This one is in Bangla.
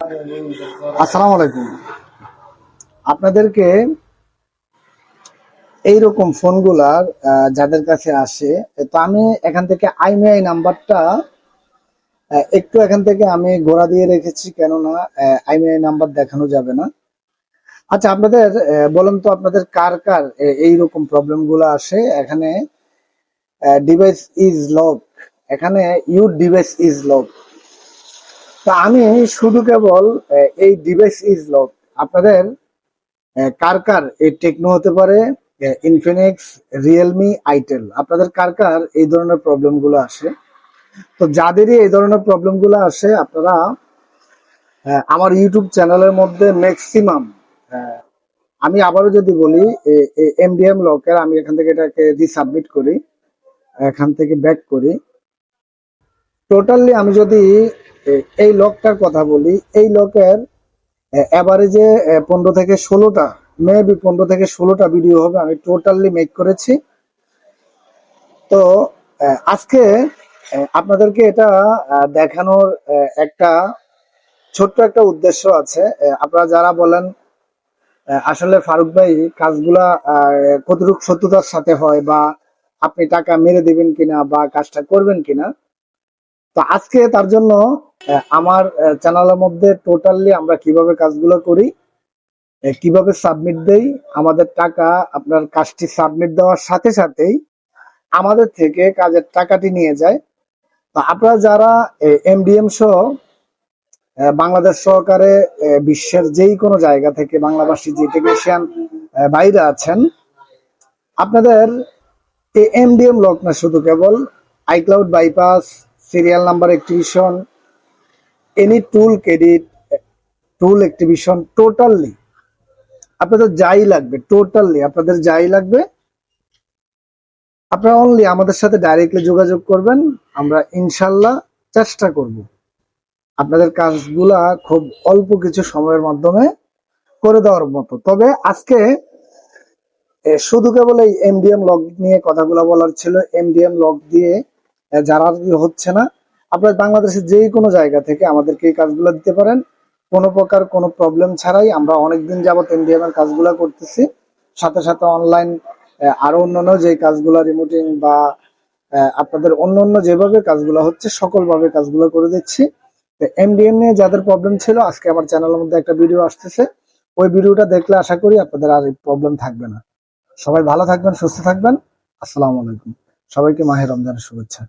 আসসালামু আলাইকুম। আপনাদেরকে এইরকম ফোনগুলার যাদের কাছে আসে, তো আমি এখান থেকে আইএমইআই নাম্বারটা একটু এখান থেকে আমি গোড়া দিয়ে রেখেছি, কেননা আইএমইআই নাম্বার দেখানো যাবে না। আচ্ছা, আপনাদের বলেন তো, আপনাদের কার কার এইরকম প্রবলেম গুলো আসে? এখানে ডিভাইস ইজ লক, এখানে ইউর ডিভাইস ইজ লক। তো আমি শুধু কেবল এই ডিভাইস ইজ লক, আপনাদের কার কার এই টেকনো হতে পারে, ইনফিনিক্স, রিয়েলমি, আইটেল, আপনাদের কার কার এই ধরনের প্রবলেম গুলো আসে? তো যাদেরই এই ধরনের প্রবলেম গুলো আসে, আপনারা আমার ইউটিউব চ্যানেলের মধ্যে ম্যাক্সিমাম, আমি আবারও যদি বলি, এমডিএম লকের, আমি এখান থেকে এটাকে রিসাবমিট করি, এখান থেকে ব্যাক করি। টোটালি আমি যদি এই লকটার কথা বলি, এই লকের এভারেজে 15 থেকে 16টা, মেবি 15 থেকে 16টা ভিডিও হবে আমি টোটালি মেক করেছি। তো আজকে আপনাদেরকে এটা দেখানোর একটা ছোট্ট একটা উদ্দেশ্য আছে। আপনারা যারা বলেন আসলে ফারুক ভাই কাজগুলা কতটুকু সত্যতার সাথে হয়, বা আপনি টাকা মেরে দিবেন কিনা, বা কাজটা করবেন কিনা, তো আজকে তার জন্য আমার চ্যানেলের মধ্যে টোটালি আমরা কিভাবে কাজগুলো করি, কিভাবে সাবমিট দেই, আমাদের টাকা, আপনার কাজটি সাবমিট দেওয়ার সাথে সাথেই আমাদের থেকে কাজের টাকাটি নিয়ে যায়। তো আপনারা যারা এমডিএম সহ বাংলাদেশ সহকারে বিশ্বের যেই কোনো জায়গা থেকে বাংলাভাষী যে টেকনিশিয়ান বাইরে আছেন, আপনাদের এই এমডিএম লক না, শুধু কেবল iCloud bypass, serial number activation, any tool credit, tool activation, totally আপনাদের যাই লাগবে, টোটালি আপনাদের যাই লাগবে, আপনারা অনলি আমাদের সাথে ডাইরেক্টলি যোগাযোগ করবেন। আমরা ইনশাল্লাহ চেষ্টা করব আপনাদের কাজগুলা খুব অল্প কিছু সময়ের মাধ্যমে করে দেওয়ার মতো। তবে আজকে শুধু কেবল এই এমডিএম লক নিয়ে কথাগুলো বলার ছিল। এমডিএম লক দিয়ে যারা হচ্ছে না, আপনার বাংলাদেশের যে কোনো জায়গা থেকে আমাদেরকে এই কাজগুলো দিতে পারেন, কোনো প্রকার কোনো প্রবলেম ছাড়াই। আমরা অনেকদিন যাবত এমডিএম এর কাজগুলো করতেছি, সাথে সাথে অনলাইন আরো অন্যান্য যে কাজগুলো, রিমোটিং বা আপনাদের অন্য যেভাবে কাজগুলো হচ্ছে, সকলভাবে কাজগুলো করে দিচ্ছি। এমডিএম নিয়ে যাদের প্রবলেম ছিল, আজকে আমার চ্যানেলের মধ্যে একটা ভিডিও আসতেছে, ওই ভিডিওটা দেখলে আশা করি আপনাদের আর প্রবলেম থাকবে না। সবাই ভালো থাকবেন, সুস্থ থাকবেন। আসসালামু আলাইকুম। সবাইকে মাহে রমজানের শুভেচ্ছা।